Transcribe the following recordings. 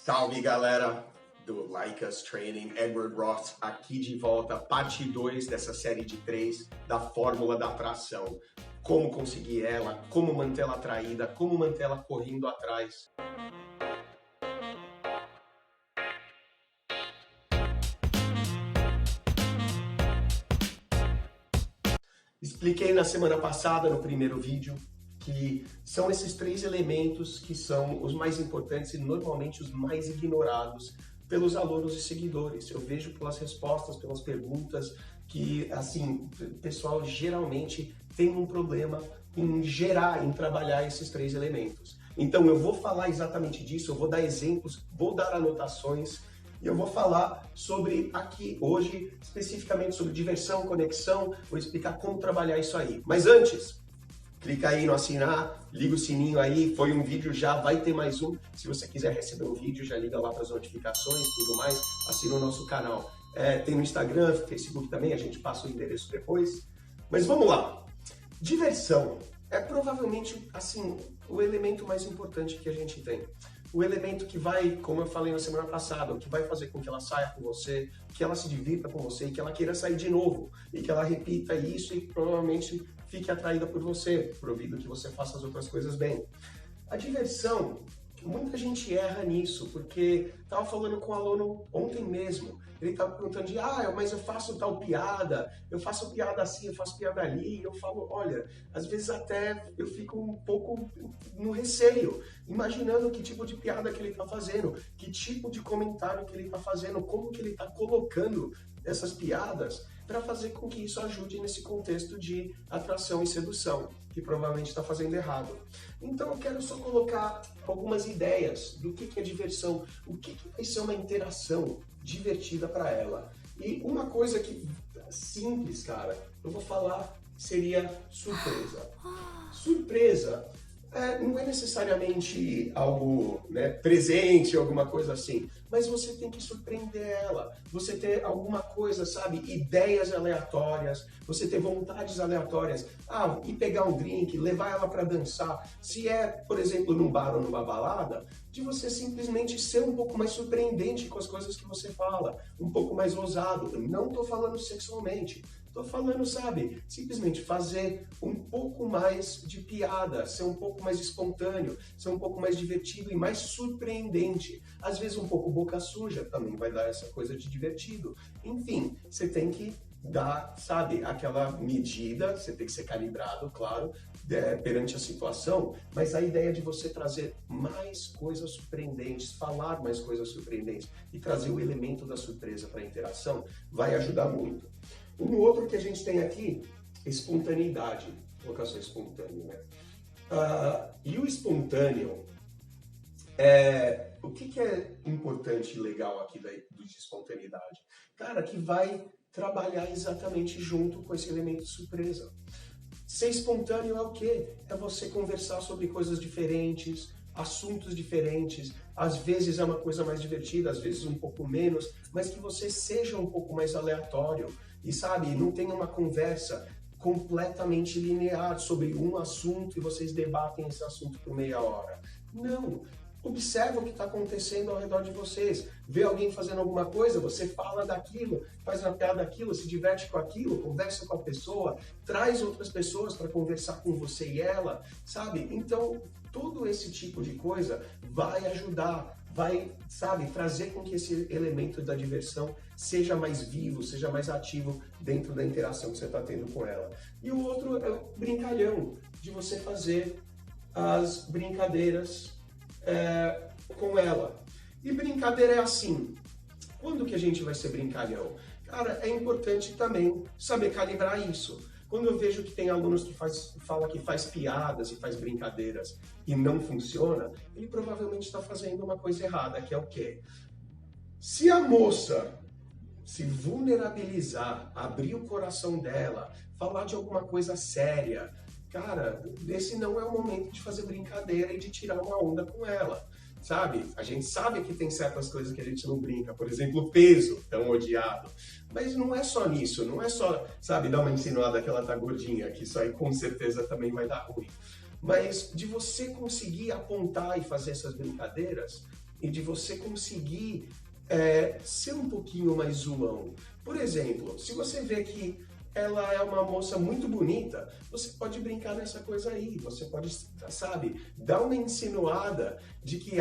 Salve, galera do Like Us Training, Edward Roth aqui de volta, parte 2 dessa série de 3 da fórmula da atração. Como conseguir ela, como manter ela atraída, como manter ela correndo atrás. Expliquei na semana passada, no primeiro vídeo, que são esses 3 elementos que são os mais importantes e normalmente os mais ignorados pelos alunos e seguidores. Eu vejo pelas respostas, pelas perguntas, que assim, o pessoal geralmente tem um problema em gerar, em trabalhar esses 3 elementos. Então eu vou falar exatamente disso, eu vou dar exemplos, vou dar anotações, e eu vou falar sobre aqui hoje, especificamente sobre diversão, conexão, vou explicar como trabalhar isso aí. Mas antes, clica aí no assinar, liga o sininho aí, foi um vídeo já, vai ter mais um. Se você quiser receber um vídeo, já liga lá para as notificações, tudo mais, assina o nosso canal. Tem no Instagram, Facebook também, a gente passa o endereço depois. Mas vamos lá. Diversão é provavelmente, assim, o elemento mais importante que a gente tem. O elemento que vai, como eu falei na semana passada, o que vai fazer com que ela saia com você, que ela se divirta com você e que ela queira sair de novo. E que ela repita isso e provavelmente fique atraída por você, provido que você faça as outras coisas bem. A diversão, muita gente erra nisso, porque estava falando com um aluno ontem mesmo, ele estava perguntando mas eu faço tal piada, eu faço piada assim, eu faço piada ali, eu falo, olha, às vezes até eu fico um pouco no receio, imaginando que tipo de piada que ele está fazendo, que tipo de comentário que ele está fazendo, como que ele está colocando essas piadas para fazer com que isso ajude nesse contexto de atração e sedução, que provavelmente está fazendo errado. Então eu quero só colocar algumas ideias do que é diversão, o que vai ser uma interação divertida para ela. E uma coisa que simples, cara, eu vou falar seria surpresa. Surpresa não é necessariamente algo, presente, alguma coisa assim, mas você tem que surpreender ela, você ter alguma coisa, sabe, ideias aleatórias, você ter vontades aleatórias, e pegar um drink, levar ela para dançar, se é, por exemplo, num bar ou numa balada, de você simplesmente ser um pouco mais surpreendente com as coisas que você fala, um pouco mais ousado. Eu não estou falando sexualmente, estou falando, sabe, simplesmente fazer um pouco mais de piada, ser um pouco mais espontâneo, ser um pouco mais divertido e mais surpreendente. Às vezes um pouco boca suja também vai dar essa coisa de divertido. Enfim, você tem que dar, sabe, aquela medida, você tem que ser calibrado, claro, perante a situação, mas a ideia de você trazer mais coisas surpreendentes, falar mais coisas surpreendentes e trazer o elemento da surpresa para a interação vai ajudar muito. Um outro que a gente tem aqui, espontaneidade, colocação espontânea, né? E o espontâneo, o que é importante e legal aqui de espontaneidade? Cara, que vai trabalhar exatamente junto com esse elemento surpresa. Ser espontâneo é o quê? É você conversar sobre coisas diferentes, assuntos diferentes, às vezes é uma coisa mais divertida, às vezes um pouco menos, mas que você seja um pouco mais aleatório e, sabe, não tenha uma conversa completamente linear sobre um assunto e vocês debatem esse assunto por meia hora. Não! Observa o que está acontecendo ao redor de vocês. Vê alguém fazendo alguma coisa, você fala daquilo, faz uma piada daquilo, se diverte com aquilo, conversa com a pessoa, traz outras pessoas para conversar com você e ela, sabe? Então, todo esse tipo de coisa vai ajudar, vai, sabe, trazer com que esse elemento da diversão seja mais vivo, seja mais ativo dentro da interação que você está tendo com ela. E o outro é o brincalhão, de você fazer as brincadeiras com ela. E brincadeira é assim. Quando que a gente vai ser brincalhão? Cara, é importante também saber calibrar isso. Quando eu vejo que tem alunos que fala que faz piadas e faz brincadeiras e não funciona, ele provavelmente está fazendo uma coisa errada, que é o quê? Se a moça se vulnerabilizar, abrir o coração dela, falar de alguma coisa séria, cara, esse não é o momento de fazer brincadeira e de tirar uma onda com ela, sabe? A gente sabe que tem certas coisas que a gente não brinca, por exemplo, o peso, tão odiado. Mas não é só nisso, não é só, sabe, dar uma insinuada que ela tá gordinha, que isso aí com certeza também vai dar ruim. Mas de você conseguir apontar e fazer essas brincadeiras e de você conseguir ser um pouquinho mais zoão. Por exemplo, se você vê que ela é uma moça muito bonita, você pode brincar nessa coisa aí, você pode, sabe, dar uma insinuada de que,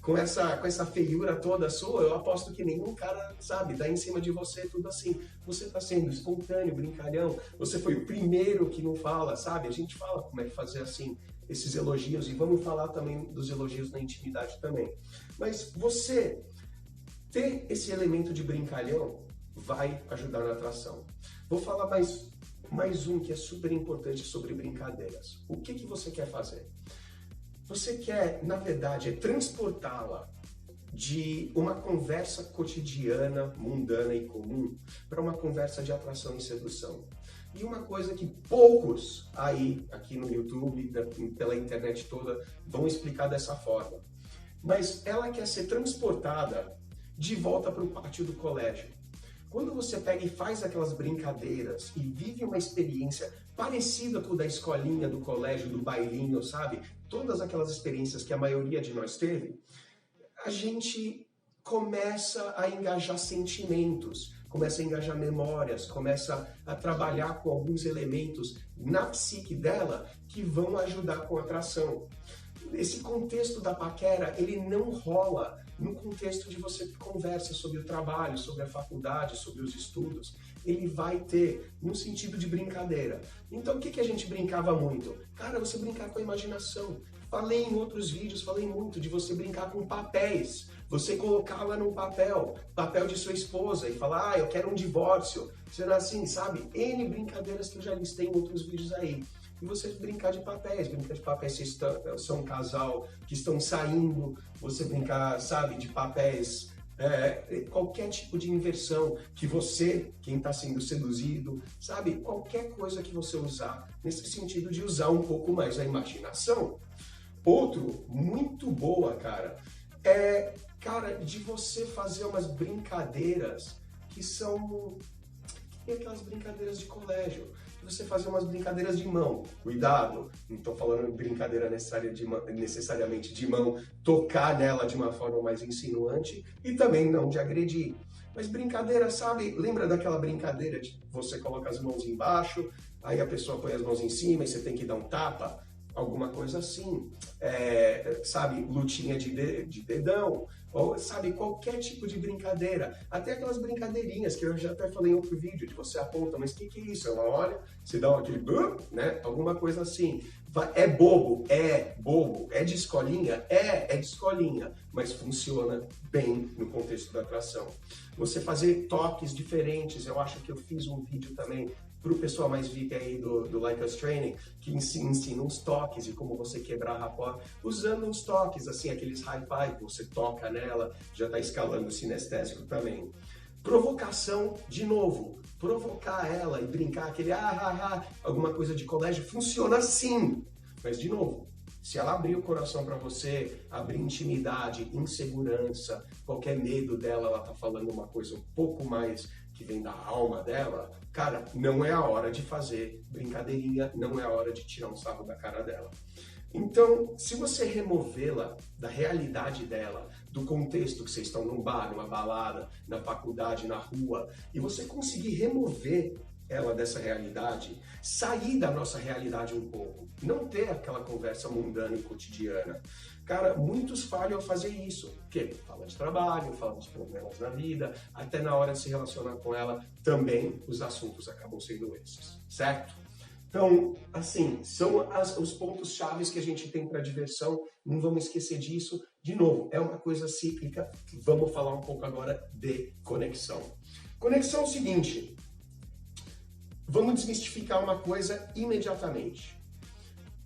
com essa feiura toda sua, eu aposto que nenhum cara, sabe, dá em cima de você, tudo assim. Você tá sendo espontâneo, brincalhão, você foi o primeiro que não fala, sabe? A gente fala como é que fazer assim, esses elogios, e vamos falar também dos elogios na intimidade também. Mas você ter esse elemento de brincalhão vai ajudar na atração. Vou falar mais um que é super importante sobre brincadeiras. O que você quer fazer? Você quer, na verdade, transportá-la de uma conversa cotidiana, mundana e comum para uma conversa de atração e sedução. E uma coisa que poucos aqui no YouTube, pela internet toda, vão explicar dessa forma. Mas ela quer ser transportada de volta para o pátio do colégio. Quando você pega e faz aquelas brincadeiras e vive uma experiência parecida com a da escolinha, do colégio, do bailinho, sabe? Todas aquelas experiências que a maioria de nós teve, a gente começa a engajar sentimentos, começa a engajar memórias, começa a trabalhar com alguns elementos na psique dela que vão ajudar com a atração. Esse contexto da paquera, ele não rola no contexto de você conversa sobre o trabalho, sobre a faculdade, sobre os estudos. Ele vai ter no sentido de brincadeira. Então, o que a gente brincava muito? Cara, você brincar com a imaginação. Falei em outros vídeos, falei muito de você brincar com papéis. Você colocá-la num papel de sua esposa e falar, eu quero um divórcio. Será assim, sabe? N brincadeiras que eu já listei em outros vídeos aí. E você brincar de papéis, se são um casal que estão saindo, você brincar, sabe, de papéis, qualquer tipo de inversão que você, quem está sendo seduzido, sabe, qualquer coisa que você usar, nesse sentido de usar um pouco mais a imaginação. Outro, muito boa, cara, de você fazer umas brincadeiras que são aquelas brincadeiras de colégio. Você fazer umas brincadeiras de mão, cuidado, não estou falando brincadeira necessariamente de mão, tocar nela de uma forma mais insinuante e também não de agredir. Mas brincadeira, sabe, lembra daquela brincadeira de você coloca as mãos embaixo, aí a pessoa põe as mãos em cima e você tem que dar um tapa? Alguma coisa assim, sabe, lutinha de dedão, ou sabe, qualquer tipo de brincadeira, até aquelas brincadeirinhas que eu já até falei em outro vídeo, de você aponta, mas o que é isso? Ela olha, você dá aquele, né, alguma coisa assim. É bobo, é de escolinha, é de escolinha, mas funciona bem no contexto da atração. Você fazer toques diferentes, eu acho que eu fiz um vídeo também para o pessoal mais VIP aí do Like Us Training, que ensina uns toques e como você quebrar rapport, usando uns toques, assim, aqueles hi-fi que você toca nela, já está escalando o sinestésico também. Provocação, de novo, provocar ela e brincar aquele alguma coisa de colégio, funciona sim, mas de novo, se ela abrir o coração para você, abrir intimidade, insegurança, qualquer medo dela, ela tá falando uma coisa um pouco mais que vem da alma dela, cara, não é a hora de fazer brincadeirinha, não é a hora de tirar um sarro da cara dela. Então, se você removê-la da realidade dela, do contexto que vocês estão num bar, numa balada, na faculdade, na rua, e você conseguir remover ela dessa realidade, sair da nossa realidade um pouco, não ter aquela conversa mundana e cotidiana. Cara, muitos falham a fazer isso, porque fala de trabalho, fala dos problemas na vida, até na hora de se relacionar com ela, também os assuntos acabam sendo esses, certo? Então, assim, são os pontos chaves que a gente tem para diversão, não vamos esquecer disso. De novo, é uma coisa cíclica, vamos falar um pouco agora de conexão. Conexão é o seguinte, vamos desmistificar uma coisa imediatamente.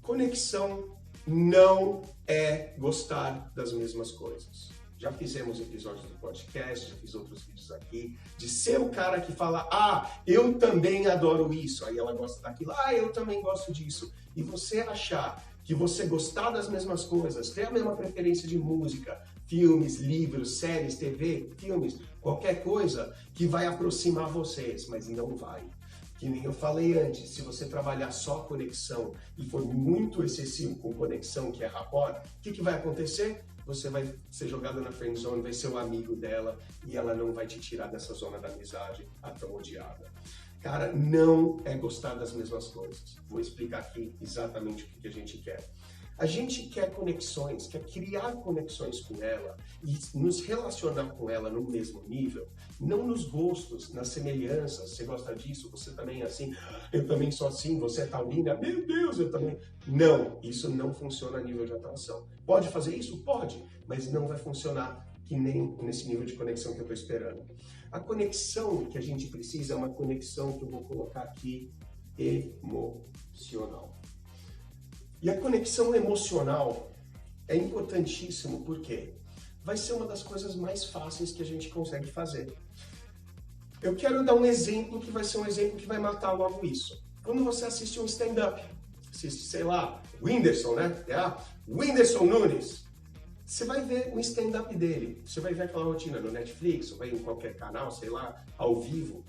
Conexão não é gostar das mesmas coisas. Já fizemos episódios do podcast, já fiz outros vídeos aqui, de ser o cara que fala, eu também adoro isso, aí ela gosta daquilo, eu também gosto disso. E você achar que você gostar das mesmas coisas, ter a mesma preferência de música, filmes, livros, séries, TV, filmes, qualquer coisa que vai aproximar vocês, mas não vai. Que nem eu falei antes, se você trabalhar só conexão e for muito excessivo com conexão, que é rapport, o que vai acontecer? você vai ser jogado na friend zone, vai ser o amigo dela e ela não vai te tirar dessa zona da amizade, a tão odiada. Cara, não é gostar das mesmas coisas. Vou explicar aqui exatamente o que a gente quer. A gente quer conexões, quer criar conexões com ela e nos relacionar com ela no mesmo nível, não nos gostos, nas semelhanças. Você gosta disso, você também é assim, eu também sou assim, você é taurina, meu Deus, eu também. Não, isso não funciona a nível de atração. Pode fazer isso? Pode, mas não vai funcionar que nem nesse nível de conexão que eu estou esperando. A conexão que a gente precisa é uma conexão que eu vou colocar aqui, emocional. E a conexão emocional é importantíssimo porque vai ser uma das coisas mais fáceis que a gente consegue fazer. Eu quero dar um exemplo que vai ser um exemplo que vai matar logo isso. Quando você assiste um stand-up, assiste, sei lá, Whindersson, né? Whindersson Nunes. Você vai ver o stand-up dele, você vai ver aquela rotina no Netflix, ou vai em qualquer canal, sei lá, ao vivo.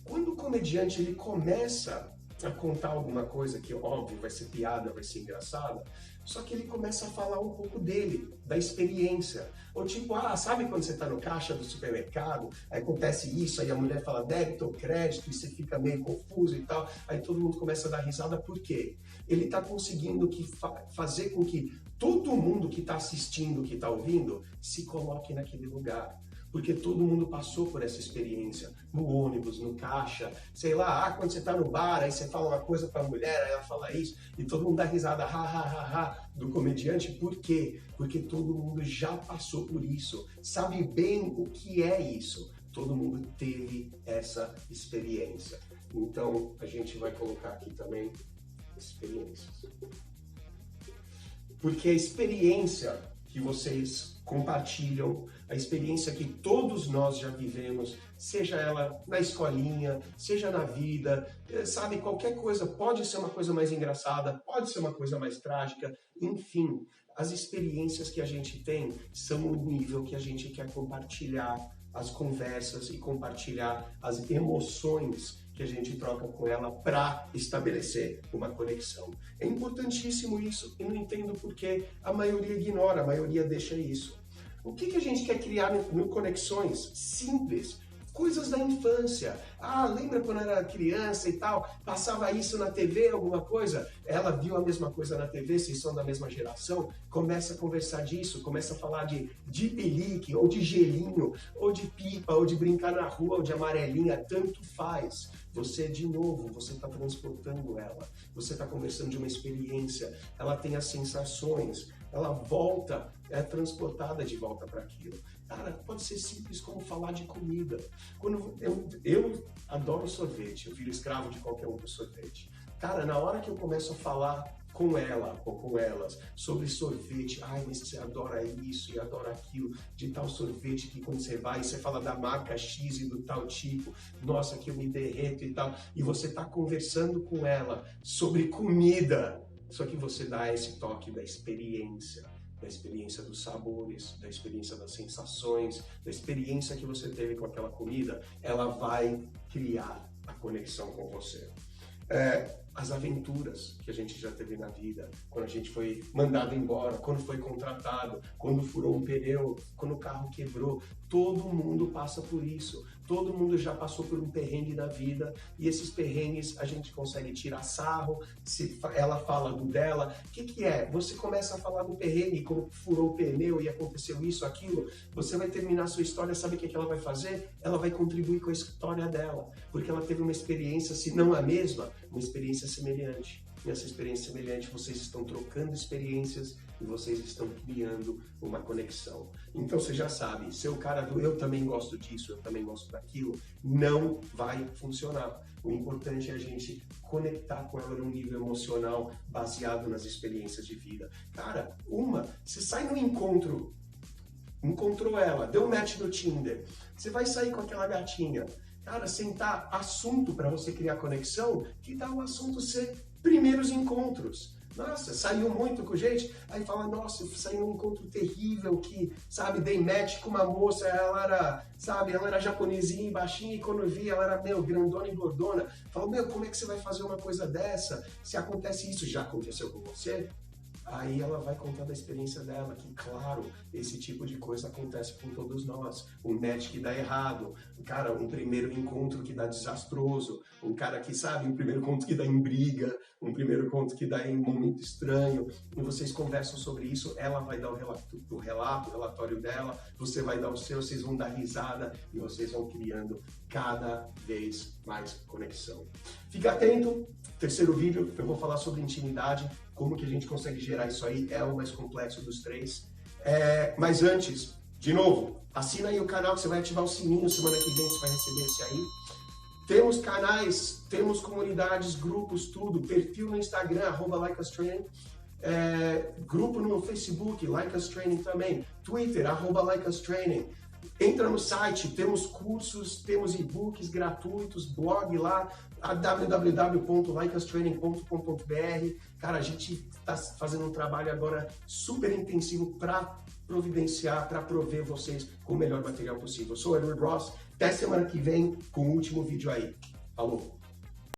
Quando o comediante ele começa a contar alguma coisa que, óbvio, vai ser piada, vai ser engraçada, só que ele começa a falar um pouco dele, da experiência. Ou tipo, sabe quando você tá no caixa do supermercado, aí acontece isso, aí a mulher fala débito ou crédito, e você fica meio confuso e tal, aí todo mundo começa a dar risada, por quê? Ele tá conseguindo fazer com que todo mundo que tá assistindo, que tá ouvindo, se coloque naquele lugar. Porque todo mundo passou por essa experiência, no ônibus, no caixa, sei lá, quando você tá no bar, aí você fala uma coisa pra mulher, aí ela fala isso, e todo mundo dá risada, do comediante. Por quê? Porque todo mundo já passou por isso, sabe bem o que é isso. Todo mundo teve essa experiência. Então, a gente vai colocar aqui também experiências. Porque a experiência que vocês compartilham, a experiência que todos nós já vivemos, seja ela na escolinha, seja na vida, sabe, qualquer coisa, pode ser uma coisa mais engraçada, pode ser uma coisa mais trágica, enfim, as experiências que a gente tem são o nível que a gente quer compartilhar as conversas e compartilhar as emoções que a gente troca com ela para estabelecer uma conexão. É importantíssimo isso e não entendo por que a maioria ignora, a maioria deixa isso. O que a gente quer criar no Conexões? Simples. Coisas da infância. Lembra quando era criança e tal? Passava isso na TV, alguma coisa? Ela viu a mesma coisa na TV, vocês são da mesma geração? Começa a conversar disso, começa a falar de pelique, ou de gelinho, ou de pipa, ou de brincar na rua, ou de amarelinha, tanto faz. Você, de novo, você está transportando ela. Você está conversando de uma experiência. Ela tem as sensações. Ela volta, é transportada de volta para aquilo. Cara, pode ser simples como falar de comida. Quando eu adoro sorvete, eu viro escravo de qualquer um do sorvete. Cara, na hora que eu começo a falar com ela ou com elas sobre sorvete, mas você adora isso e adora aquilo, de tal sorvete que quando você vai, você fala da marca X e do tal tipo, nossa, que eu me derreto e tal, e você tá conversando com ela sobre comida, só que você dá esse toque da experiência dos sabores, da experiência das sensações, da experiência que você teve com aquela comida, ela vai criar a conexão com você. As aventuras que a gente já teve na vida, quando a gente foi mandado embora, quando foi contratado, quando furou um pneu, quando o carro quebrou, todo mundo passa por isso. Todo mundo já passou por um perrengue da vida e esses perrengues a gente consegue tirar sarro, se ela fala do dela. O que é? Você começa a falar do perrengue, como furou o pneu e aconteceu isso, aquilo, você vai terminar a sua história, sabe o que ela vai fazer? Ela vai contribuir com a história dela, porque ela teve uma experiência, se não a mesma, uma experiência semelhante. Nessa experiência semelhante, vocês estão trocando experiências e vocês estão criando uma conexão. Então você já sabe, ser o cara do eu também gosto disso, eu também gosto daquilo, não vai funcionar. O importante é a gente conectar com ela num nível emocional baseado nas experiências de vida. Cara, você sai num encontro, encontrou ela, deu match no Tinder, você vai sair com aquela gatinha. Cara, sentar assunto para você criar conexão, que dá o assunto ser primeiros encontros. Nossa, saiu muito com gente, aí fala, nossa, eu saí num encontro terrível que, sabe, dei match com uma moça, ela era japonesinha e baixinha, e quando eu vi, ela era, grandona e gordona. Fala, como é que você vai fazer uma coisa dessa? Se acontece isso, já aconteceu com você? Aí ela vai contar da experiência dela, que claro, esse tipo de coisa acontece com todos nós. Um match que dá errado, cara, um primeiro encontro que dá desastroso, um cara que sabe, um primeiro encontro que dá em briga, um primeiro encontro que dá em um momento estranho, e vocês conversam sobre isso, ela vai dar o relatório dela, você vai dar o seu, vocês vão dar risada e vocês vão criando cada vez mais conexão. Fica atento, terceiro vídeo, eu vou falar sobre intimidade, como que a gente consegue gerar isso aí, é o mais complexo dos três. Mas antes, de novo, assina aí o canal que você vai ativar o sininho, semana que vem você vai receber esse aí. Temos canais, temos comunidades, grupos, tudo, perfil no Instagram, @LikeUsTraining, grupo no Facebook, Like Us Training também, Twitter, @LikeUsTraining. Entra no site, temos cursos, temos e-books gratuitos, blog lá, www.likeUsTraining.com.br. Cara, a gente está fazendo um trabalho agora super intensivo para providenciar, para prover vocês com o melhor material possível. Eu sou o Edward Ross, até semana que vem com o último vídeo aí. Falou!